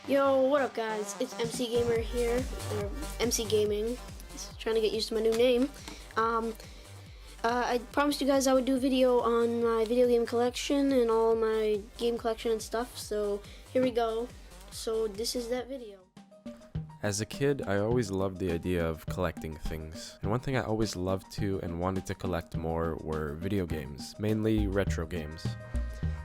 Yo, what up guys? It's MC Gamer here, or MC Gaming. Just trying to get used to my new name. I promised you guys I would do a video on my video game collection and all my game collection and stuff, so here we go. So this is that video. As a kid, I always loved the idea of collecting things, and one thing I always loved to and wanted to collect more were video games, mainly retro games.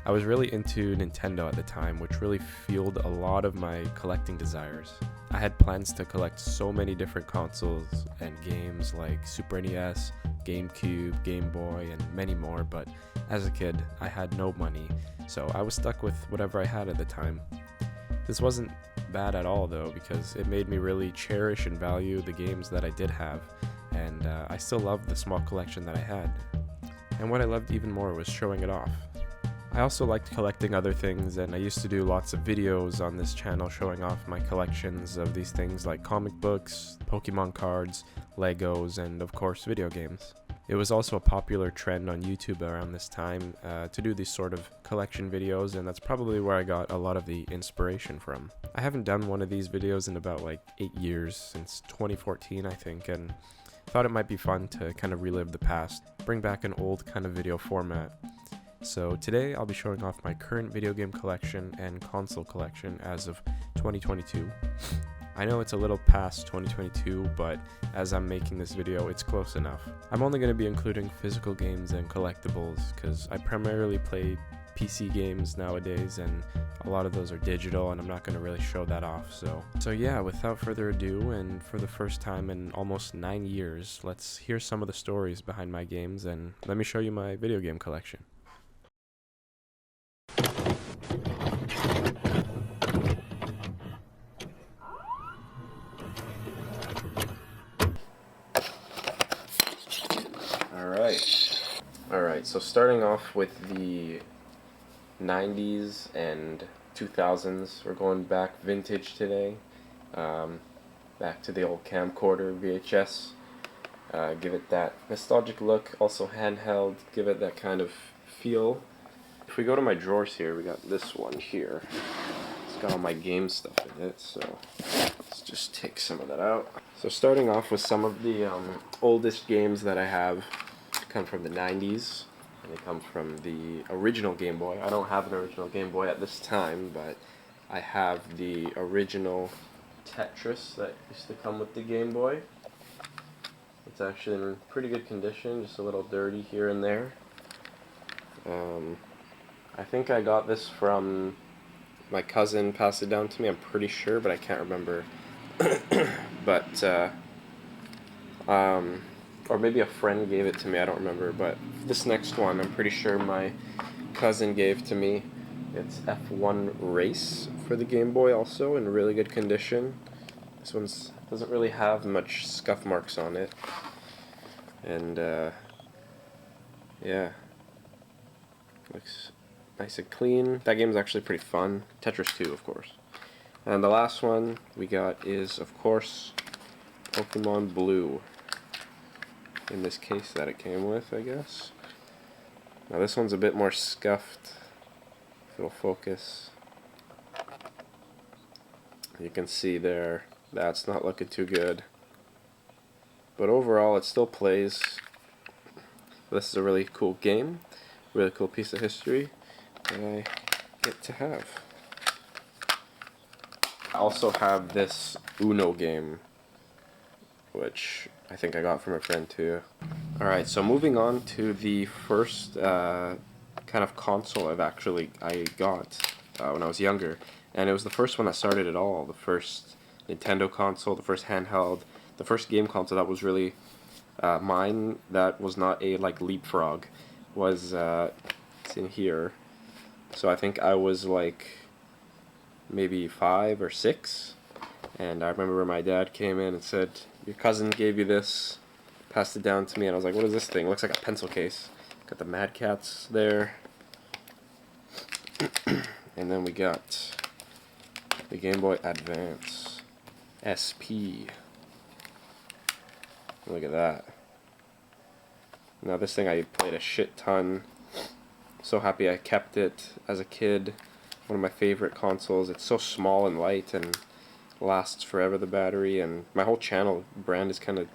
I was really into Nintendo at the time, which really fueled a lot of my collecting desires. I had plans to collect so many different consoles and games like Super NES, GameCube, Game Boy, and many more, but as a kid, I had no money, so I was stuck with whatever I had at the time. This wasn't bad at all though, because it made me really cherish and value the games that I did have, and I still loved the small collection that I had. And what I loved even more was showing it off. I also liked collecting other things, and I used to do lots of videos on this channel showing off my collections of these things like comic books, Pokemon cards, Legos, and of course video games. It was also a popular trend on YouTube around this time to do these sort of collection videos, and that's probably where I got a lot of the inspiration from. I haven't done one of these videos in about like 8 years, since 2014 I think, and thought it might be fun to kind of relive the past, bring back an old kind of video format. So today I'll be showing off my current video game collection and console collection as of 2022. I know it's a little past 2022, but as I'm making this video, it's close enough. I'm only going to be including physical games and collectibles because I primarily play PC games nowadays, and a lot of those are digital, and I'm not going to really show that off. So yeah, without further ado, and for the first time in almost 9 years, let's hear some of the stories behind my games, and let me show you my video game collection. Alright, so starting off with the 90s and 2000s, we're going back vintage today, back to the old camcorder VHS, give it that nostalgic look, also handheld, give it that kind of feel. If we go to my drawers here, we got this one here. It's got all my game stuff in it, so let's just take some of that out. So starting off with some of the oldest games that I have come from the 90s, and they come from the original Game Boy. I don't have an original Game Boy at this time, but I have the original Tetris that used to come with the Game Boy. It's actually in pretty good condition, just a little dirty here and there. I think I got this from my cousin, passed it down to me, I'm pretty sure, but I can't remember. Or maybe a friend gave it to me, I don't remember, but this next one I'm pretty sure my cousin gave to me. It's F1 Race for the Game Boy, also in really good condition. This one doesn't really have much scuff marks on it, and yeah, looks nice and clean. That game is actually pretty fun. Tetris 2, of course. And the last one we got is, of course, Pokemon Blue, in this case that it came with, I guess. Now this one's a bit more scuffed, if it'll focus. You can see there, that's not looking too good. But overall it still plays. This is a really cool game, really cool piece of history that I get to have. I also have this Uno game, which I think I got from a friend too. Alright, so moving on to the first kind of console I got when I was younger, and it was the first one that started it all. The first Nintendo console, the first handheld, the first game console that was really mine, that was not a like leapfrog, was it's in here. So I think I was like maybe 5 or 6, and I remember my dad came in and said, "Your cousin gave you this," passed it down to me, and I was like, "What is this thing? It looks like a pencil case." Got the Mad Catz there. And then we got the Game Boy Advance SP. Look at that. Now this thing I played a shit ton. So happy I kept it as a kid. One of my favorite consoles. It's so small and light and lasts forever, the battery, and my whole channel brand is kind of,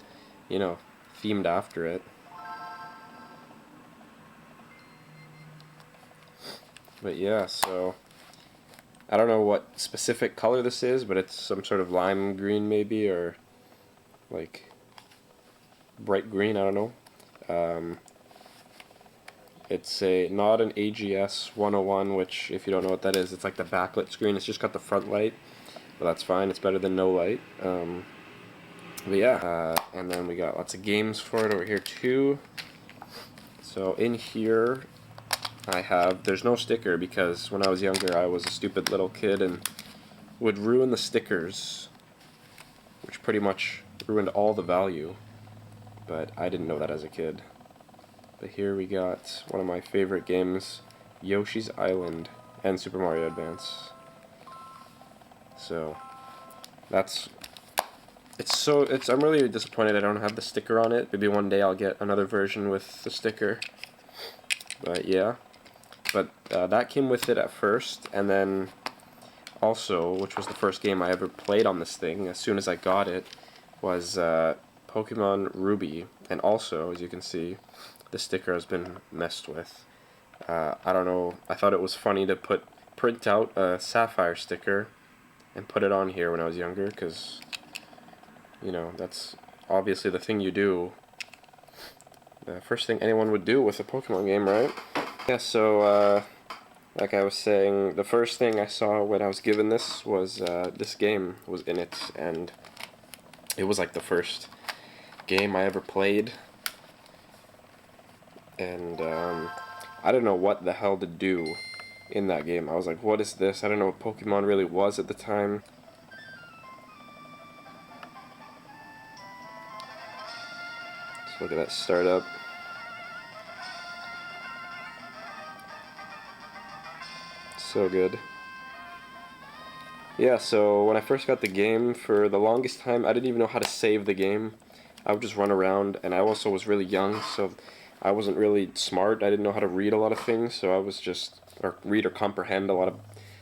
you know, themed after it. But yeah, so I don't know what specific color this is, but it's some sort of lime green maybe, or like bright green, I don't know. It's not an AGS 101, which, if you don't know what that is, it's like the backlit screen. It's just got the front light, but that's fine. It's better than no light. But yeah, and then we got lots of games for it over here too. So in here, there's no sticker because when I was younger, I was a stupid little kid and would ruin the stickers, which pretty much ruined all the value. But I didn't know that as a kid. But here we got one of my favorite games, Yoshi's Island and Super Mario Advance. So I'm really disappointed I don't have the sticker on it. Maybe one day I'll get another version with the sticker. But yeah, that came with it at first, and then also, which was the first game I ever played on this thing as soon as I got it, was Pokemon Ruby. And also, as you can see, the sticker has been messed with. I don't know, I thought it was funny to print out a Sapphire sticker and put it on here when I was younger, because, you know, that's obviously the thing you do. The first thing anyone would do with a Pokemon game, right? Yeah, so, like I was saying, the first thing I saw when I was given this was this game was in it, and it was like the first game I ever played. And I didn't know what the hell to do in that game. I was like, what is this? I don't know what Pokemon really was at the time. Let's look at that startup. So good. Yeah, so when I first got the game, for the longest time, I didn't even know how to save the game. I would just run around, and I also was really young, so I wasn't really smart. I didn't know how to read a lot of things, so I was just, or read or comprehend a lot of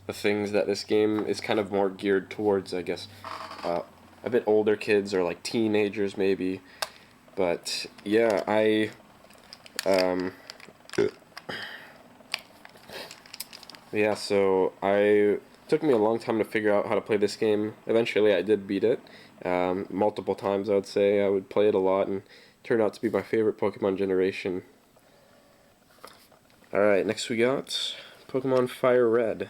the things that this game is kind of more geared towards, I guess. A bit older kids, or like teenagers maybe. But yeah, yeah, so it took me a long time to figure out how to play this game. Eventually I did beat it. Multiple times, I would say. I would play it a lot, and turned out to be my favorite Pokemon generation. Alright, next we got Pokemon Fire Red.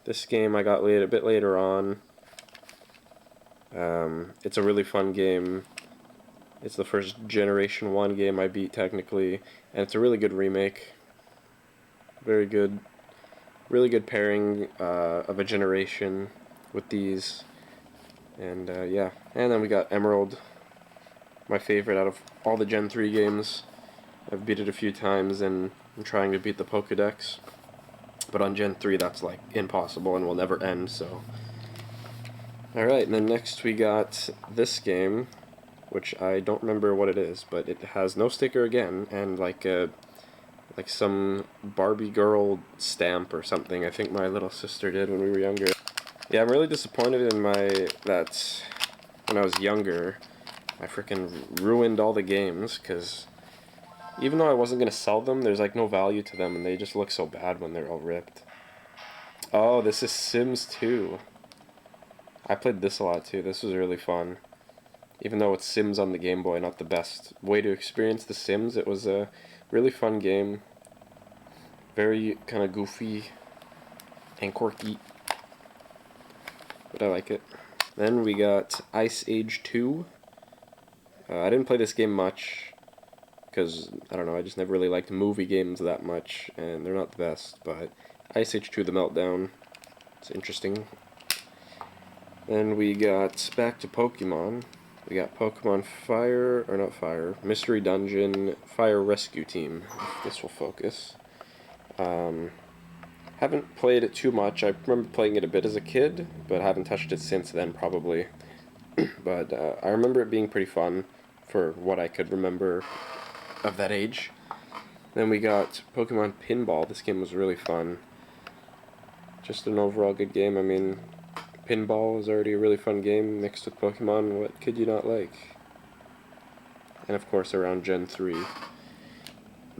This game I got a bit later on. It's a really fun game. It's the first Generation 1 game I beat, technically, and it's a really good remake. Very good. Really good pairing of a generation with these. And yeah, and then we got Emerald, my favorite out of all the Gen 3 games. I've beat it a few times, and I'm trying to beat the Pokedex. But on Gen 3, that's like impossible and will never end, so. Alright, and then next we got this game, which I don't remember what it is, but it has no sticker again, and like some Barbie girl stamp or something. I think my little sister did when we were younger. Yeah, I'm really disappointed in that when I was younger, I freaking ruined all the games, because even though I wasn't going to sell them, there's like no value to them, and they just look so bad when they're all ripped. Oh, this is Sims 2. I played this a lot too. This was really fun. Even though it's Sims on the Game Boy, not the best way to experience The Sims, it was a really fun game. Very kind of goofy and quirky, but I like it. Then we got Ice Age 2. I didn't play this game much, because, I don't know, I just never really liked movie games that much, and they're not the best, but Ice Age 2 The Meltdown, it's interesting. Then we got back to Pokemon. We got Pokemon Mystery Dungeon Fire Rescue Team, if this will focus. Haven't played it too much. I remember playing it a bit as a kid, but haven't touched it since then, probably. But I remember it being pretty fun, for what I could remember. of that age. Then we got Pokemon Pinball. This game was really fun. Just an overall good game. I mean, pinball is already a really fun game mixed with Pokemon. What could you not like? And of course around Gen 3.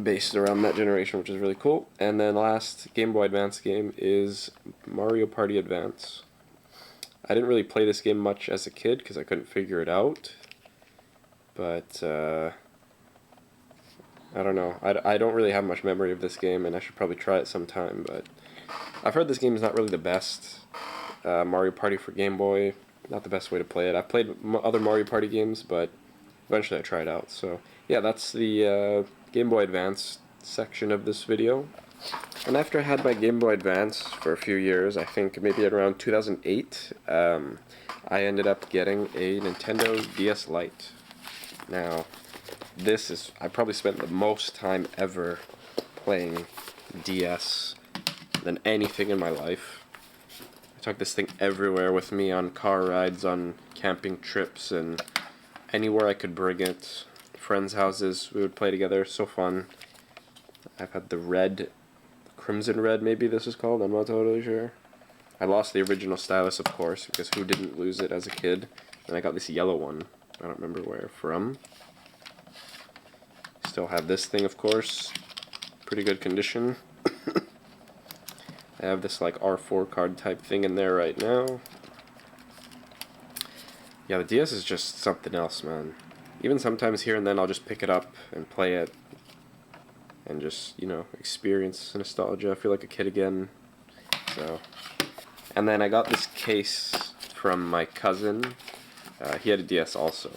Based around that generation, which is really cool. And then last Game Boy Advance game is Mario Party Advance. I didn't really play this game much as a kid because I couldn't figure it out. But, I don't know. I don't really have much memory of this game, and I should probably try it sometime. But I've heard this game is not really the best. Mario Party for Game Boy, not the best way to play it. I've played other Mario Party games, but eventually I tried out. So yeah, that's the Game Boy Advance section of this video. And after I had my Game Boy Advance for a few years, I think maybe around 2008, I ended up getting a Nintendo DS Lite. Now, I probably spent the most time ever playing DS than anything in my life. I took this thing everywhere with me on car rides, on camping trips, and anywhere I could bring it. Friends' houses, we would play together, so fun. I've had the red, crimson red maybe this is called, I'm not totally sure. I lost the original stylus, of course, because who didn't lose it as a kid? And I got this yellow one, I don't remember where from. Still have this thing, of course, pretty good condition. I have this like R4 card type thing in there right now. Yeah, the DS is just something else, man. Even sometimes here and then I'll just pick it up and play it and just, you know, experience nostalgia. I feel like a kid again. So, and then I got this case from my cousin. He had a DS also.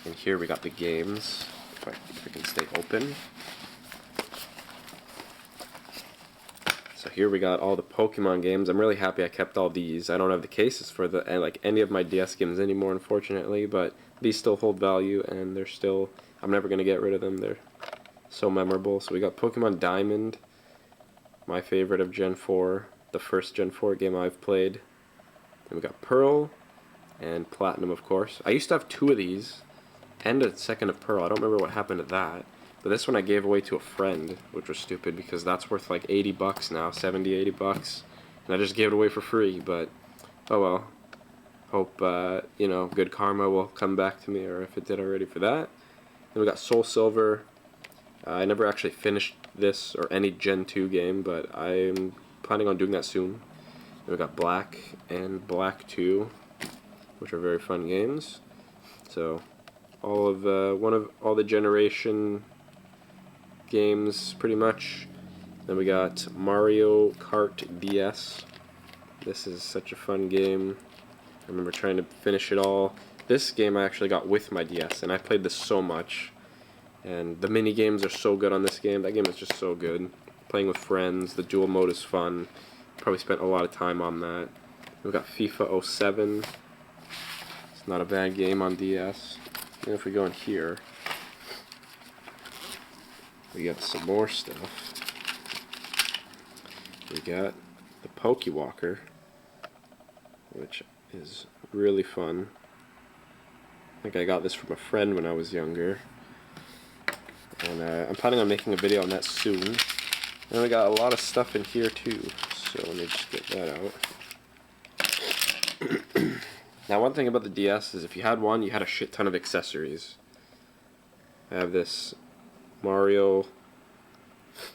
And here we got the games. If I can stay open. So here we got all the Pokemon games. I'm really happy I kept all these. I don't have the cases for like any of my DS games anymore, unfortunately, but these still hold value, and they're still, I'm never going to get rid of them. They're so memorable. So we got Pokemon Diamond, my favorite of Gen 4, the first Gen 4 game I've played. Then we got Pearl and Platinum, of course. I used to have 2 of these and a second of Pearl. I don't remember what happened to that. But this one I gave away to a friend, which was stupid because that's worth like 80 bucks now, 70, 80 bucks. And I just gave it away for free, but oh well. Hope, you know, good karma will come back to me, or if it did already for that. Then we got Soul Silver. I never actually finished this or any Gen 2 game, but I'm planning on doing that soon. Then we got Black and Black 2, which are very fun games. So all of all the generation games pretty much. Then we got Mario Kart DS. This is such a fun game. I remember trying to finish it all. This game I actually got with my DS, and I played this so much. And the mini games are so good on this game. That game is just so good. Playing with friends, the dual mode is fun. Probably spent a lot of time on that. We've got FIFA 07. It's not a bad game on DS. And if we go in here, we got some more stuff. We got the Pokewalker, which is really fun. I think I got this from a friend when I was younger. And I'm planning on making a video on that soon. And we got a lot of stuff in here too, so let me just get that out. Now one thing about the DS is if you had one, you had a shit ton of accessories. I have this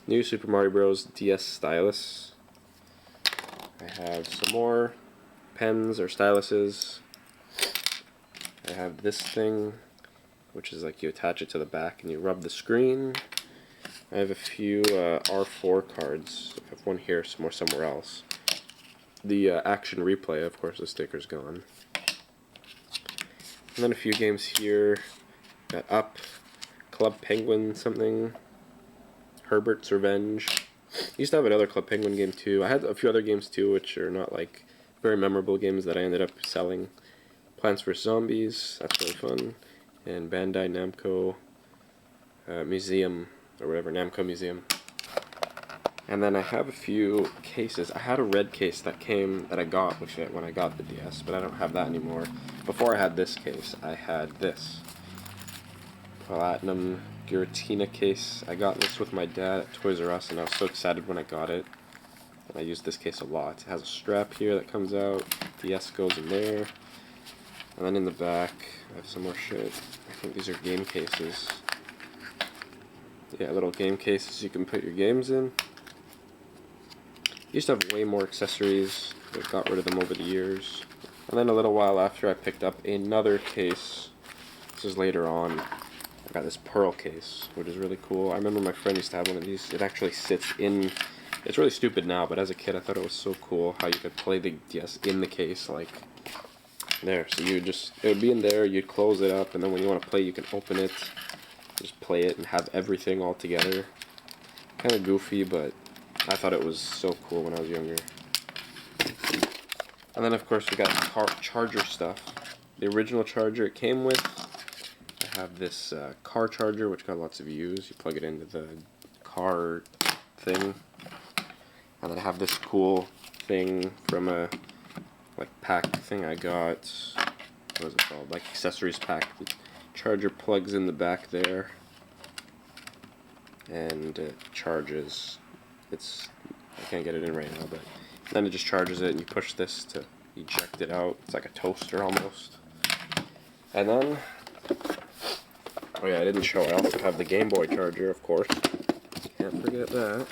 New Super Mario Bros. DS stylus. I have some more pens or styluses. I have this thing, which is like you attach it to the back and you rub the screen. I have a few R4 cards. I have one here, some more somewhere else. The Action Replay, of course, the sticker's gone. And then a few games here. Got Up, Club Penguin something, Herbert's Revenge. Used to have another Club Penguin game too. I had a few other games too, which are not like very memorable games that I ended up selling. Plants vs. Zombies, that's really fun. And Bandai Namco Museum, or whatever, Namco Museum. And then I have a few cases. I had a red case that I got with it when I got the DS, but I don't have that anymore. Before I had this case, I had this platinum Giratina case. I got this with my dad at Toys R Us, and I was so excited when I got it. And I used this case a lot. It has a strap here that comes out. DS goes in there. And then in the back, I have some more shit. I think these are game cases. Yeah, little game cases you can put your games in. Used to have way more accessories, but got rid of them over the years. And then a little while after, I picked up another case. This is later on. I got this pearl case, which is really cool. I remember my friend used to have one of these. It actually sits in. It's really stupid now, but as a kid I thought it was so cool how you could play the DS in the case, like there. So you just, it would be in there, you'd close it up, and then when you want to play you can open it, just play it and have everything all together. Kind of goofy, but I thought it was so cool when I was younger. And then of course we got car charger stuff. The original charger it came with. I have this car charger which got lots of views. You plug it into the car thing. And then I have this cool thing from a like pack thing I got. What is it called? Like accessories pack. The charger plugs in the back there, and it charges. I can't get it in right now, but then it just charges it, and you push this to eject it out. It's like a toaster almost. And then, oh yeah, I didn't show. I also have the Game Boy charger, of course. Can't forget that.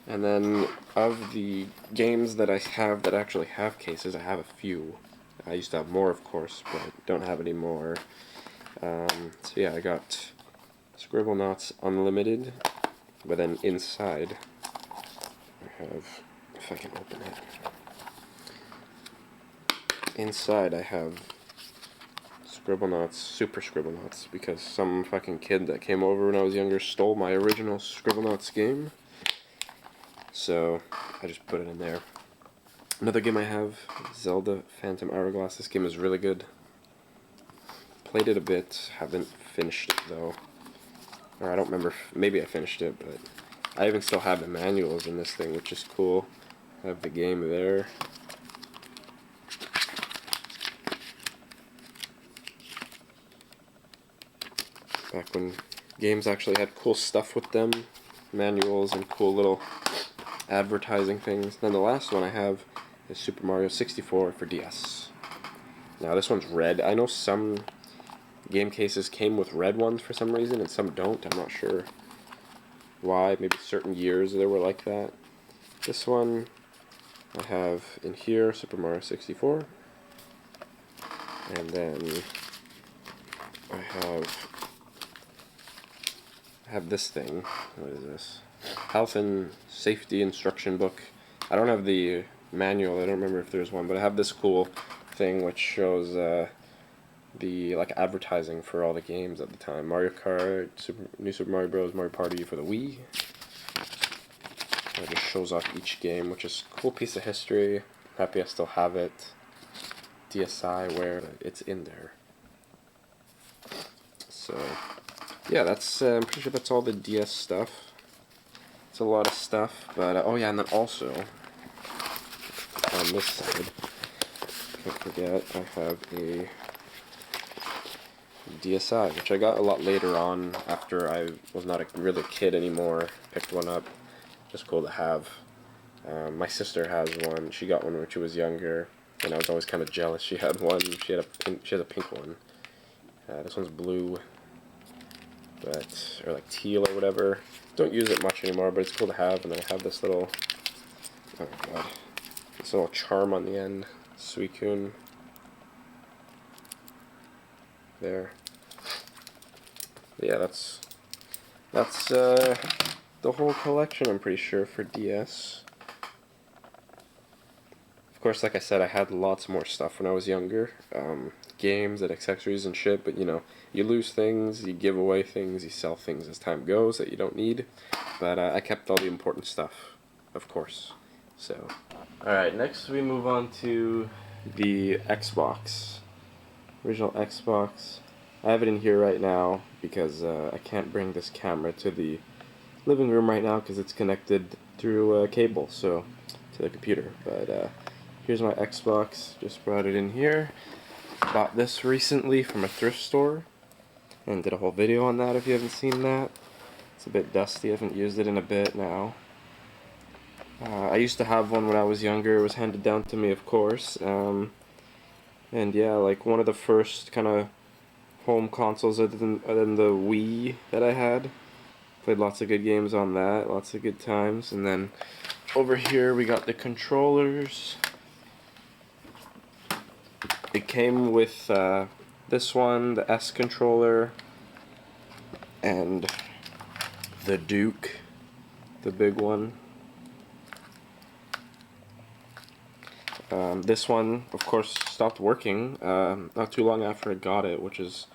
And then, of the games that I have that actually have cases, I have a few. I used to have more, of course, but I don't have any more. So yeah, I got Scribblenauts Unlimited, but then inside I have, if I can open it, inside I have Scribblenauts, Super Scribblenauts, because some fucking kid that came over when I was younger stole my original Scribblenauts game. So I just put it in there. Another game I have, Zelda Phantom Hourglass. This game is really good. Played it a bit, haven't finished it though. Or I don't remember, maybe I finished it, but I even still have the manuals in this thing, which is cool. I have the game there. Back when games actually had cool stuff with them, manuals and cool little advertising things. Then the last one I have is Super Mario 64 for DS. Now this one's red. I know some game cases came with red ones for some reason and some don't. I'm not sure why. Maybe certain years they were like that. This one I have in here, Super Mario 64. And then I have this thing. What is this? Health and Safety Instruction Book. I don't have the manual. I don't remember if there's one, but I have this cool thing which shows the like advertising for all the games at the time. Mario Kart, New Super Mario Bros., Mario Party for the Wii. It just shows off each game, which is a cool piece of history. Happy I still have it. DSi, where it's in there. So yeah, that's I'm pretty sure that's all the DS stuff. It's a lot of stuff, but oh yeah, and then also on this side, can't forget, I have a DSi, which I got a lot later on after I was not a really kid anymore. Picked one up, just cool to have. My sister has one. She got one when she was younger, and I was always kind of jealous. She had one. She has a pink one. This one's blue, but or like teal or whatever. Don't use it much anymore, but it's cool to have. And then I have this little, oh god, this little charm on the end, Suicune. There. But yeah, that's the whole collection, I'm pretty sure, for DS. Of course, like I said, I had lots more stuff when I was younger. Games and accessories and shit, but you know, you lose things, you give away things, you sell things as time goes that you don't need. But I kept all the important stuff, of course. So, alright, next we move on to the Xbox. Original Xbox. I have it in here right now because I can't bring this camera to the living room right now because it's connected through cable, so to the computer. But here's my Xbox. Just brought it in here. Bought this recently from a thrift store and did a whole video on that if you haven't seen that. It's a bit dusty, I haven't used it in a bit now. I used to have one when I was younger. It was handed down to me, of course. And yeah, like one of the first kind of home consoles other than the Wii that I had. Played lots of good games on that, lots of good times. And then over here we got the controllers. It came with this one, the S controller, and the Duke, the big one. This one, of course, stopped working not too long after I got it, which is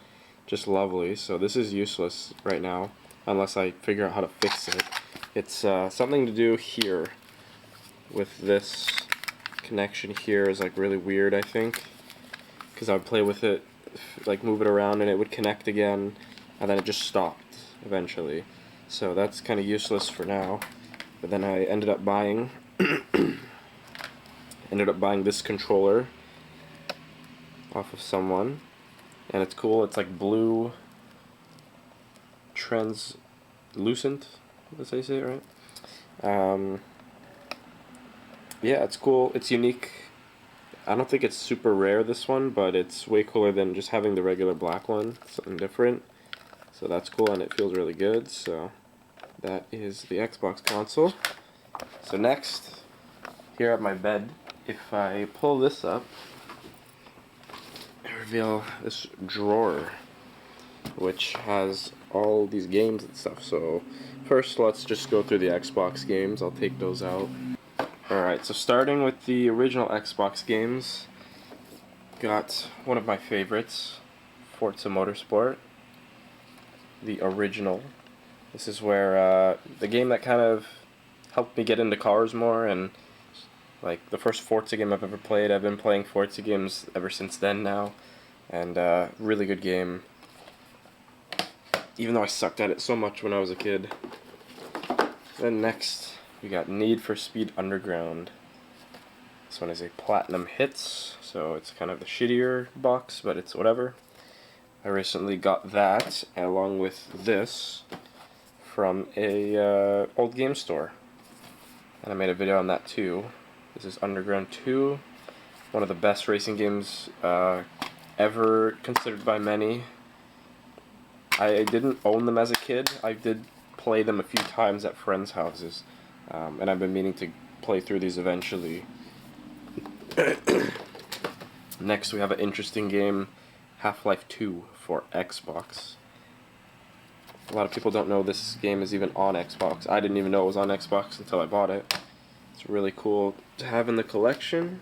just lovely. So this is useless right now, unless I figure out how to fix it. It's something to do here with this connection here is like really weird, I think, because I would play with it, like move it around, and it would connect again, and then it just stopped eventually. So that's kind of useless for now. But then I ended up buying this controller off of someone, and it's cool. It's like blue translucent, that's how you say it, right? Yeah, it's cool. It's unique. I don't think it's super rare, this one, but it's way cooler than just having the regular black one. It's something different. So that's cool, and it feels really good. So that is the Xbox console. So next, here at my bed, if I pull this up, I reveal this drawer, which has all these games and stuff. So first, let's just go through the Xbox games. I'll take those out. Alright, so starting with the original Xbox games, got one of my favorites, Forza Motorsport, the original. This is where the game that kind of helped me get into cars more, and like the first Forza game I've ever played. I've been playing Forza games ever since then now, and really good game, even though I sucked at it so much when I was a kid. Then next, we got Need for Speed Underground. This one is a Platinum Hits, so it's kind of the shittier box, but it's whatever. I recently got that, along with this, from a old game store. And I made a video on that too. This is Underground 2, one of the best racing games ever considered by many. I didn't own them as a kid. I did play them a few times at friends' houses. And I've been meaning to play through these eventually. Next, we have an interesting game, Half-Life 2 for Xbox. A lot of people don't know this game is even on Xbox. I didn't even know it was on Xbox until I bought it. It's really cool to have in the collection.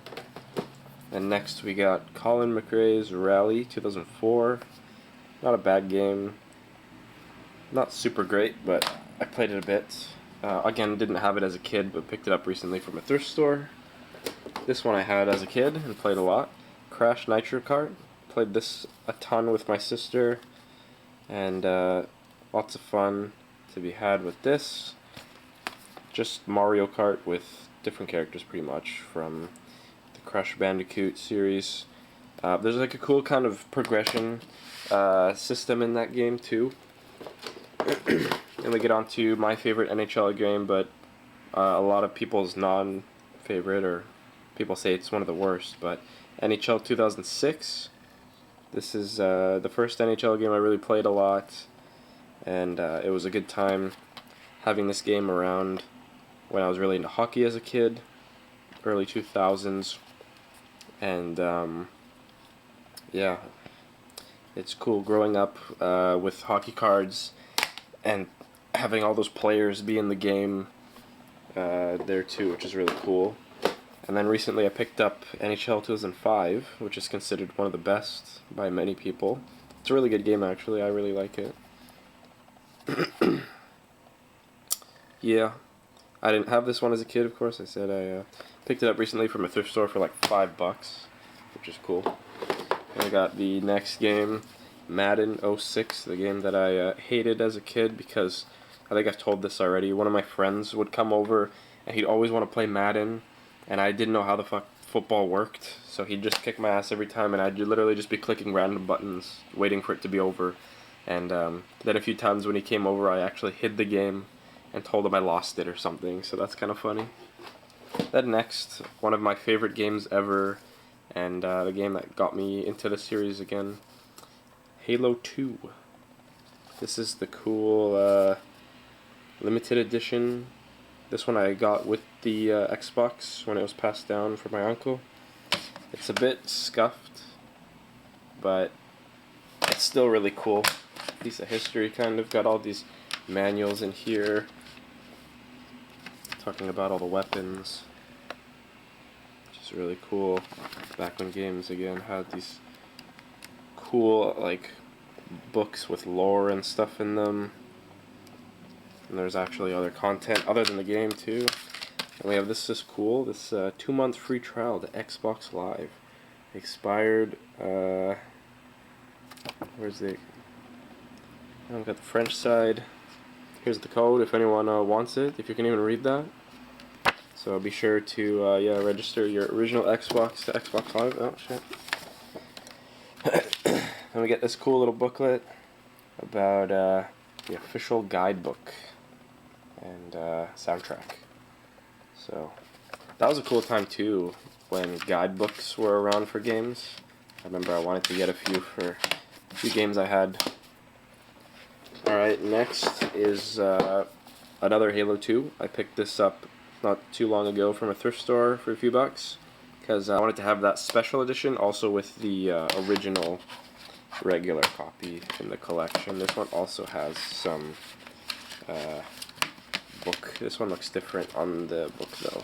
And next, we got Colin McRae's Rally 2004. Not a bad game. Not super great, but I played it a bit. Again, didn't have it as a kid, but picked it up recently from a thrift store. This one I had as a kid and played a lot. Crash Nitro Kart. Played this a ton with my sister, and lots of fun to be had with this. Just Mario Kart with different characters, pretty much, from the Crash Bandicoot series. There's like a cool kind of progression system in that game too. And we get on to my favorite NHL game, but a lot of people's non-favorite, or people say it's one of the worst, but NHL 2006. This is the first NHL game I really played a lot, and it was a good time having this game around when I was really into hockey as a kid, early 2000s, and yeah, it's cool growing up with hockey cards and having all those players be in the game there too, which is really cool. And then recently I picked up NHL 2005, which is considered one of the best by many people. It's a really good game, actually. I really like it. Yeah, I didn't have this one as a kid, of course. I said I picked it up recently from a thrift store for like $5, which is cool. And I got the next game, Madden 06, the game that I hated as a kid because, I think I've told this already, one of my friends would come over and he'd always want to play Madden, and I didn't know how the football worked, so he'd just kick my ass every time, and I'd literally just be clicking random buttons, waiting for it to be over. And then a few times when he came over, I actually hid the game and told him I lost it or something, so that's kind of funny. Then next, one of my favorite games ever, and the game that got me into the series again, Halo 2. This is the cool limited edition. This one I got with the Xbox when it was passed down from my uncle. It's a bit scuffed, but it's still really cool. Piece of history, kind of. Got all these manuals in here talking about all the weapons, which is really cool. Back when games again had these cool like books with lore and stuff in them, and there's actually other content other than the game too. And we have this is cool, this 2-month free trial to Xbox Live. Expired where's the I've got the French side. Here's the code if anyone wants it, if you can even read that. So be sure to register your original Xbox to Xbox Live. Oh shit. And we get this cool little booklet about the official guidebook and soundtrack. So that was a cool time too when guidebooks were around for games. I remember I wanted to get a few for a few games I had. Alright, next is another Halo 2. I picked this up not too long ago from a thrift store for a few bucks because I wanted to have that special edition also with the original regular copy in the collection. This one also has some book. This one looks different on the book though.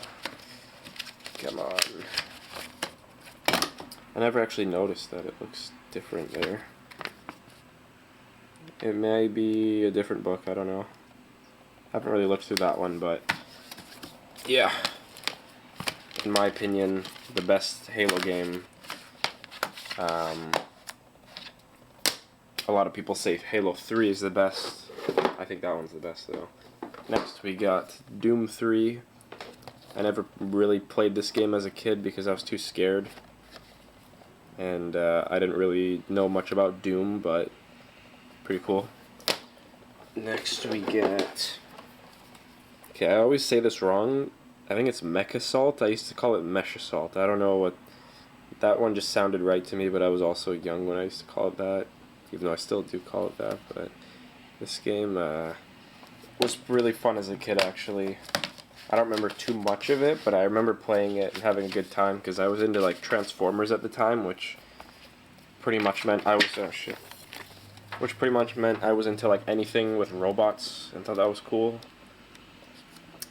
Come on. I never actually noticed that it looks different there. It may be a different book, I don't know. I haven't really looked through that one, but yeah. In my opinion, the best Halo game. A lot of people say Halo 3 is the best. I think that one's the best though. Next we got Doom 3. I never really played this game as a kid because I was too scared. And I didn't really know much about Doom, but pretty cool. Next we get... Okay, I always say this wrong. I think it's Mech Assault. I used to call it Mesh Assault. I don't know what... That one just sounded right to me, but I was also young when I used to call it that. Even though I still do call it that, but... This game was really fun as a kid, actually. I don't remember too much of it, but I remember playing it and having a good time, because I was into, like, Transformers at the time, which pretty much meant I was... Which pretty much meant I was into like anything with robots and thought that was cool.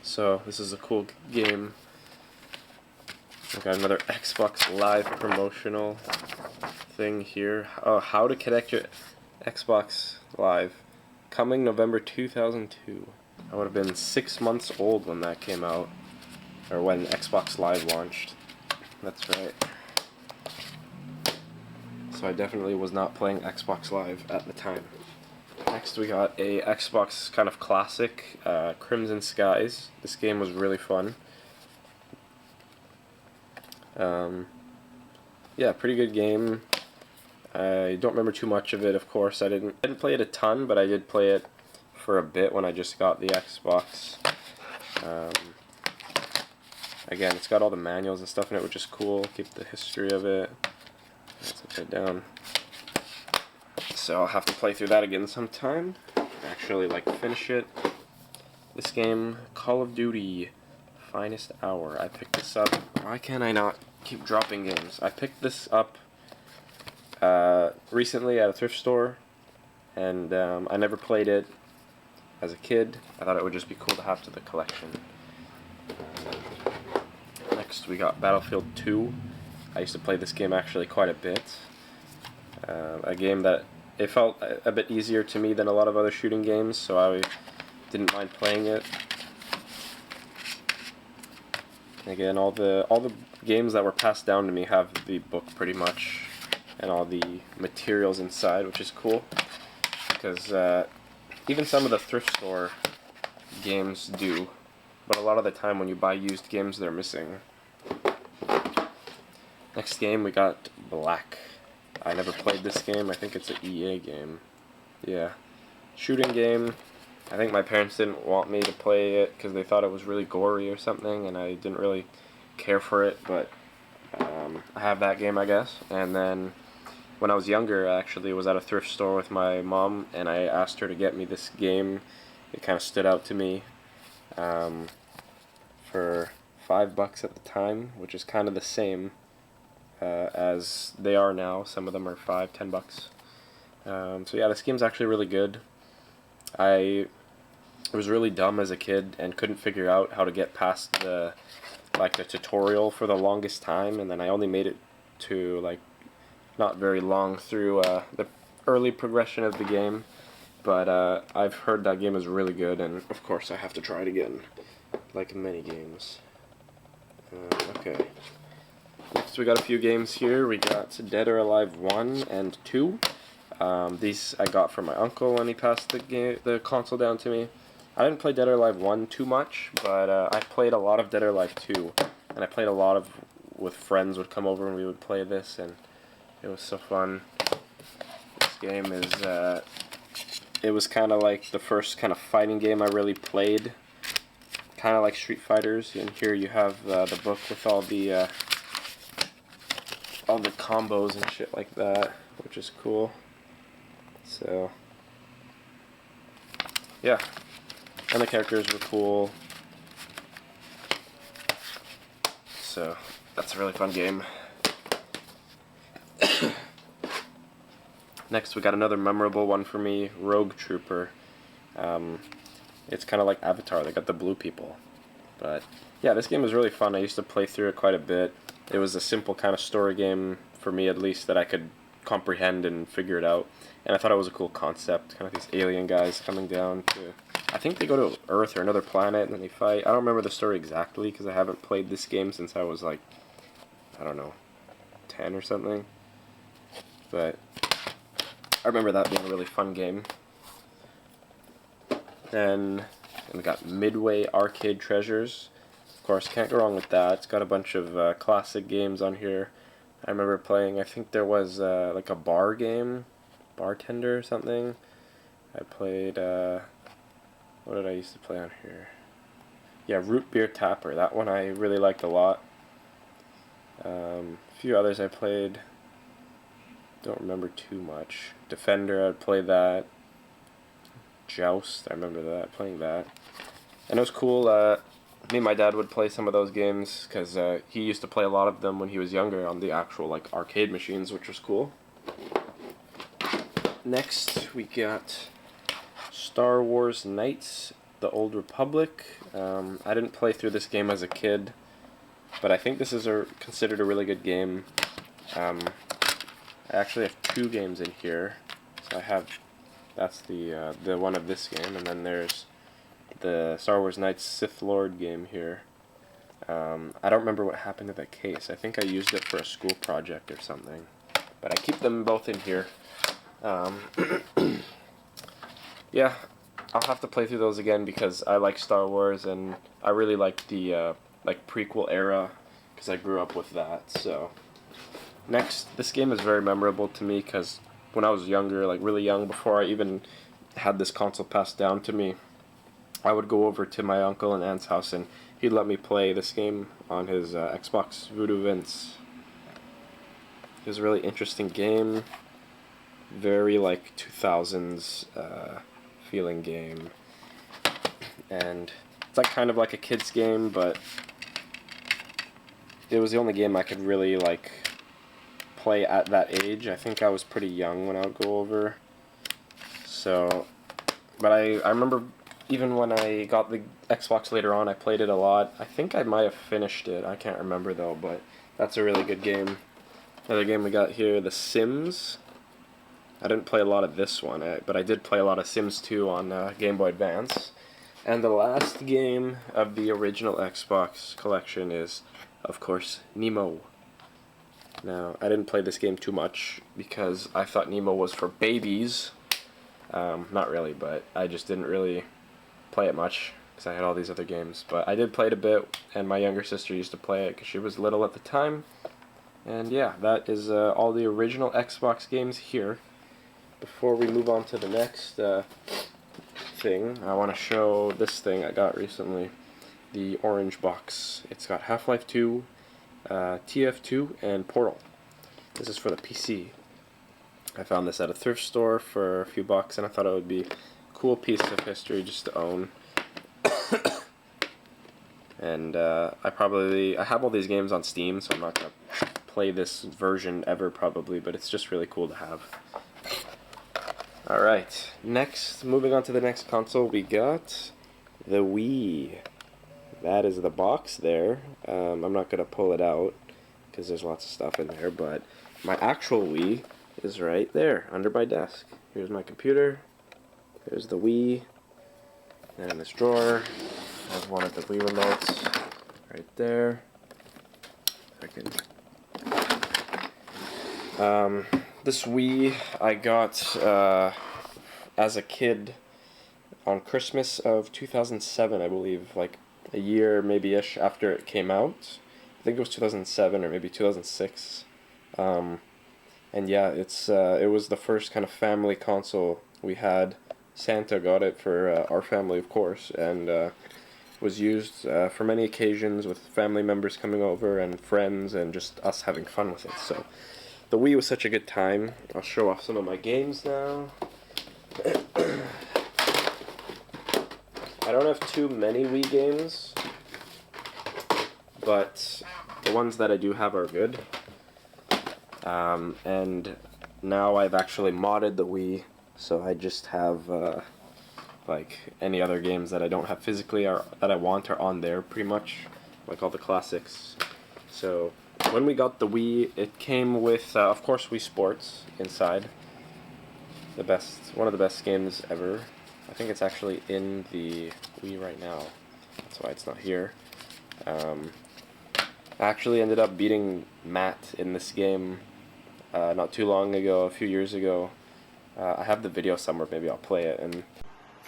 So this is a cool game. I got another Xbox Live promotional thing here. Oh, how to connect your Xbox Live. Coming November 2002. I would have been 6 months old when that came out. Or when Xbox Live launched. That's right. So I definitely was not playing Xbox Live at the time. Next we got a Xbox kind of classic, Crimson Skies. This game was really fun. Yeah, pretty good game. I don't remember too much of it, of course. I didn't play it a ton, but I did play it for a bit when I just got the Xbox. Again, it's got all the manuals and stuff in it, which is cool. Keep the history of it. Let's put it down. So I'll have to play through that again sometime. Actually, like, finish it. This game, Call of Duty, Finest Hour. I picked this up. Why can't I not keep dropping games? I picked this up recently at a thrift store, and I never played it as a kid. I thought it would just be cool to have to the collection. Next, we got Battlefield 2. I used to play this game actually quite a bit. A game that it felt a bit easier to me than a lot of other shooting games, so I didn't mind playing it. Again, all the games that were passed down to me have the book pretty much, and all the materials inside, which is cool. Because even some of the thrift store games do, but a lot of the time when you buy used games, they're missing. Next game we got Black. I never played this game. I think it's an EA game. Yeah. Shooting game. I think my parents didn't want me to play it because they thought it was really gory or something, and I didn't really care for it, but I have that game, I guess. And then when I was younger, I actually was at a thrift store with my mom, and I asked her to get me this game. It kind of stood out to me for $5 at the time, which is kind of the same as they are now. Some of them are $5, $10. So yeah, this game's actually really good. I was really dumb as a kid and couldn't figure out how to get past the tutorial for the longest time, and then I only made it to not very long through the early progression of the game, but I've heard that game is really good, and of course I have to try it again, like many games. Okay. Next we got a few games here. We got Dead or Alive 1 and 2. These I got from my uncle when he passed the console down to me. I didn't play Dead or Alive 1 too much, but I played a lot of Dead or Alive 2, and I played a lot with friends would come over and we would play this, and it was so fun. This game is, it was kind of like the first kind of fighting game I really played, kind of like Street Fighters, and here you have the book with all the combos and shit like that, which is cool. So, yeah. And the characters were cool. So, that's a really fun game. Next, we got another memorable one for me, Rogue Trooper. It's kind of like Avatar, they got the blue people. But, yeah, this game was really fun. I used to play through it quite a bit. It was a simple kind of story game, for me at least, that I could comprehend and figure it out. And I thought it was a cool concept, kind of these alien guys coming down to... I think they go to Earth or another planet and then they fight. I don't remember the story exactly because I haven't played this game since I was I don't know, 10 or something. But I remember that being a really fun game. Then we got Midway Arcade Treasures. Of course, can't go wrong with that. It's got a bunch of classic games on here. I remember playing, I think there was like a bar game, Bartender or something. I played... what did I used to play on here? Yeah, Root Beer Tapper. That one I really liked a lot. A few others I played. Don't remember too much. Defender, I'd play that. Joust, I remember that, playing that. And it was cool. Me and my dad would play some of those games because he used to play a lot of them when he was younger on the actual arcade machines, which was cool. Next, we got Star Wars Knights, The Old Republic. I didn't play through this game as a kid, but I think this is considered a really good game. I actually have two games in here. So that's the one of this game, and then there's the Star Wars Knights Sith Lord game here. I don't remember what happened to that case. I think I used it for a school project or something, but I keep them both in here. Yeah, I'll have to play through those again because I like Star Wars and I really like the prequel era because I grew up with that. So next, this game is very memorable to me because when I was younger, really young, before I even had this console passed down to me, I would go over to my uncle and aunt's house and he'd let me play this game on his Xbox Voodoo Vince. It was a really interesting game, very 2000s feeling game, and it's kind of like a kid's game, but it was the only game I could really play at that age. I think I was pretty young when I would go over, so, but I remember even when I got the Xbox later on, I played it a lot. I think I might have finished it, I can't remember though, but that's a really good game. Another game we got here, The Sims. I didn't play a lot of this one, but I did play a lot of Sims 2 on Gameboy Advance. And the last game of the original Xbox collection is, of course, Nemo. Now, I didn't play this game too much because I thought Nemo was for babies. Not really, but I just didn't really play it much because I had all these other games. But I did play it a bit, and my younger sister used to play it because she was little at the time. And yeah, that is all the original Xbox games here. Before we move on to the next thing, I want to show this thing I got recently. The orange box. It's got Half-Life 2, TF2, and Portal. This is for the PC. I found this at a thrift store for a few bucks, and I thought it would be a cool piece of history just to own. And I have all these games on Steam, so I'm not going to play this version ever probably, but it's just really cool to have. Alright, next, moving on to the next console, we got the Wii. That is the box there. I'm not going to pull it out because there's lots of stuff in there, but my actual Wii is right there under my desk. Here's my computer. There's the Wii. And in this drawer, I have one of the Wii remotes right there. This Wii I got as a kid on Christmas of 2007, I believe, like a year maybe-ish after it came out. I think it was 2007 or maybe 2006. And yeah, it was the first kind of family console we had. Santa got it for our family, of course, and was used for many occasions with family members coming over and friends and just us having fun with it. So the Wii was such a good time. I'll show off some of my games now. I don't have too many Wii games, but the ones that I do have are good. And now I've actually modded the Wii, so I just have like any other games that I don't have physically or that I want are on there pretty much, like all the classics. So when we got the Wii, it came with of course Wii Sports inside. One of the best games ever. I think it's actually in the Wii right now. That's why it's not here. I actually ended up beating Matt in this game not too long ago, a few years ago. I have the video somewhere, maybe I'll play it. And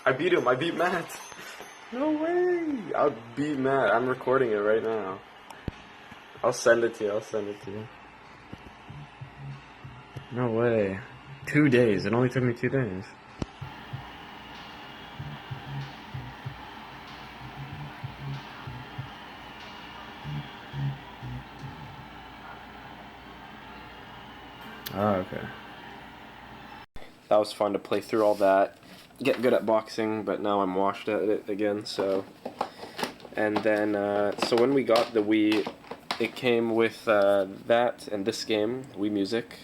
I beat him, I beat Matt! No way! I beat Matt, I'm recording it right now. I'll send it to you, No way. 2 days, it only took me 2 days. Oh, okay. That was fun to play through all that, get good at boxing, but now I'm washed at it again, so. And then, so when we got the Wii, it came with that and this game, Wii Music.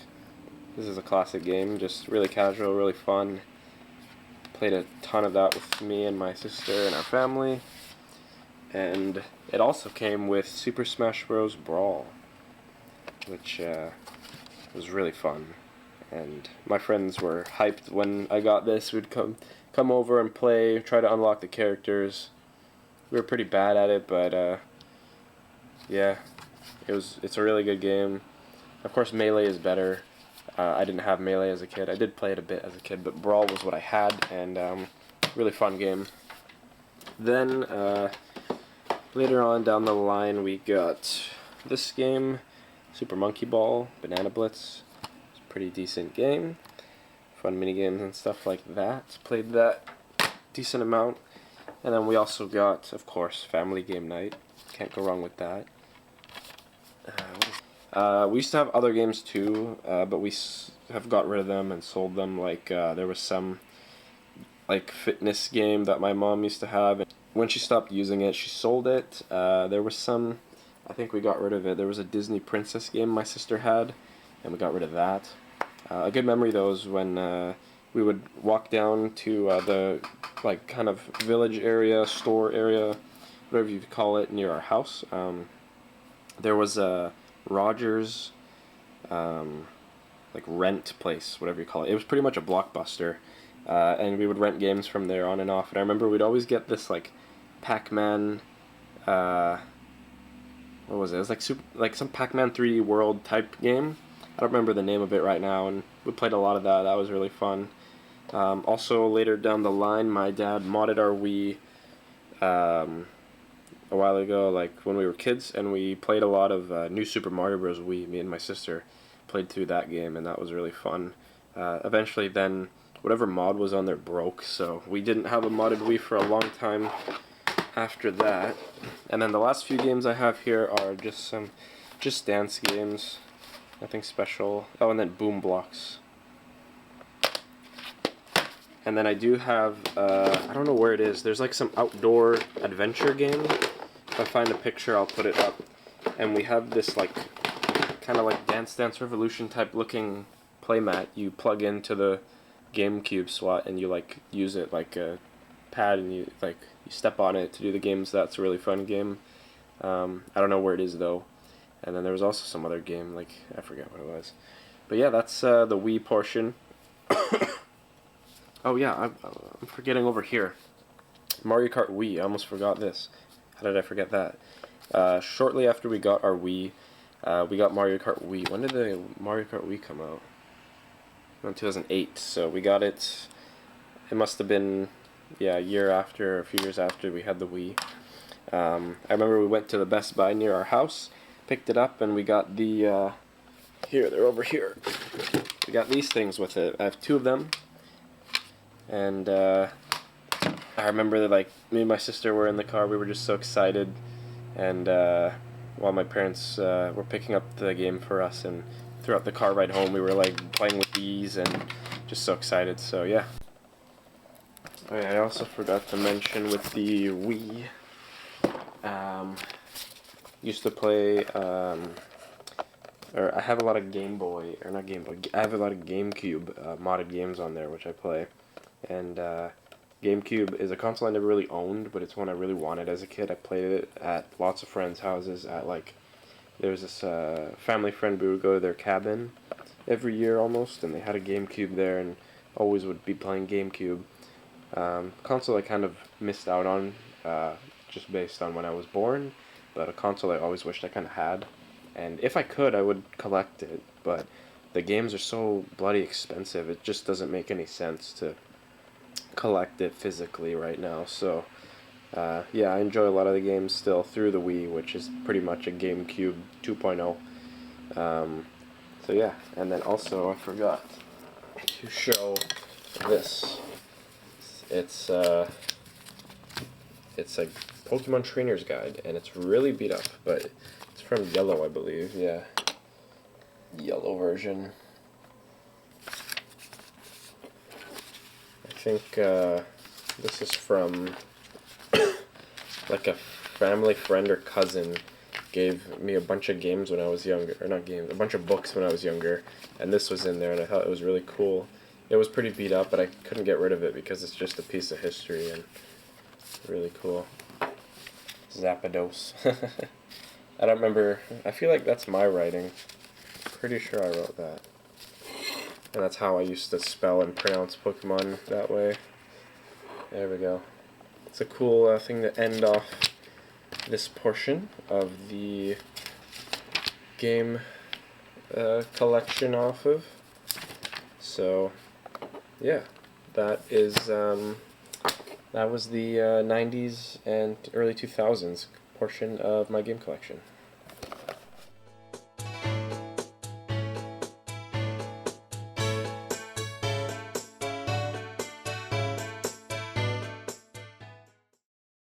This is a classic game, just really casual, really fun. Played a ton of that with me and my sister and our family. And it also came with Super Smash Bros. Brawl, which was really fun. And my friends were hyped when I got this. We'd come over and play, try to unlock the characters. We were pretty bad at it, but yeah, it's a really good game. Of course, Melee is better. I didn't have Melee as a kid. I did play it a bit as a kid, but Brawl was what I had, and really fun game. Then later on down the line, we got this game, Super Monkey Ball, Banana Blitz. It's a pretty decent game. Fun mini games and stuff like that. Played that decent amount. And then we also got, of course, Family Game Night. Can't go wrong with that. We used to have other games too, but we have got rid of them and sold them. Like there was some like fitness game that my mom used to have. When she stopped using it, she sold it. There was some, I think we got rid of it. There was a Disney Princess game my sister had, and we got rid of that. A good memory though is when we would walk down to the like kind of village area, store area, whatever you call it, near our house. There was a Rogers like rent place, whatever you call it. It was pretty much a Blockbuster, and we would rent games from there on and off. And I remember we'd always get this like Pac-Man. What was it? It was like some Pac-Man 3D World type game. I don't remember the name of it right now, and we played a lot of that. That was really fun. Also, later down the line, my dad modded our Wii a while ago, like when we were kids, and we played a lot of New Super Mario Bros. Wii. Me and my sister played through that game, and that was really fun. Eventually, then whatever mod was on there broke, so we didn't have a modded Wii for a long time after that. And then the last few games I have here are just dance games, nothing special. Oh, and then Boom Blocks. And then I do have, I don't know where it is, there's like some outdoor adventure game. If I find a picture, I'll put it up. And we have this like, kind of like Dance Dance Revolution type looking playmat. You plug into the GameCube slot and you like use it like a pad, and you step on it to do the games. That's a really fun game. I don't know where it is though. And then there was also some other game, like, I forget what it was. But yeah, that's the Wii portion. Oh yeah, I'm forgetting over here. Mario Kart Wii, I almost forgot this. How did I forget that? Shortly after we got our Wii, we got Mario Kart Wii. When did the Mario Kart Wii come out? In 2008, so we got it, it must have been, yeah, a year after, a few years after we had the Wii. I remember we went to the Best Buy near our house, picked it up, and we got the, here, they're over here. We got these things with it. I have two of them. And I remember that, like, me and my sister were in the car, we were just so excited, and while my parents were picking up the game for us, and throughout the car ride home we were like playing with these and just so excited. So yeah. Oh yeah, I also forgot to mention with the Wii, used to play, or I have a lot of Game Boy, or not Game Boy, I have a lot of GameCube modded games on there which I play. And GameCube is a console I never really owned, but it's one I really wanted as a kid. I played it at lots of friends' houses. At like, there was this family friend, we would go to their cabin every year almost, and they had a GameCube there, and always would be playing GameCube. Console I kind of missed out on, just based on when I was born, but a console I always wished I kind of had. And if I could, I would collect it, but the games are so bloody expensive, it just doesn't make any sense to collect it physically right now. So yeah, I enjoy a lot of the games still through the Wii, which is pretty much a GameCube 2.0. So yeah, and then also I forgot to show this. It's a Pokemon Trainer's Guide, and it's really beat up, but it's from Yellow, I believe. Yeah, Yellow version. I think this is from like a family friend or cousin gave me a bunch of games when I was younger, or not games, a bunch of books when I was younger, and this was in there, and I thought it was really cool. It was pretty beat up, but I couldn't get rid of it because it's just a piece of history, and really cool. Zapdos. I don't remember, I feel like that's my writing. Pretty sure I wrote that. And that's how I used to spell and pronounce Pokemon that way. There we go. It's a cool thing to end off this portion of the game collection off of. So, yeah, that is that was the 90s and early 2000s portion of my game collection.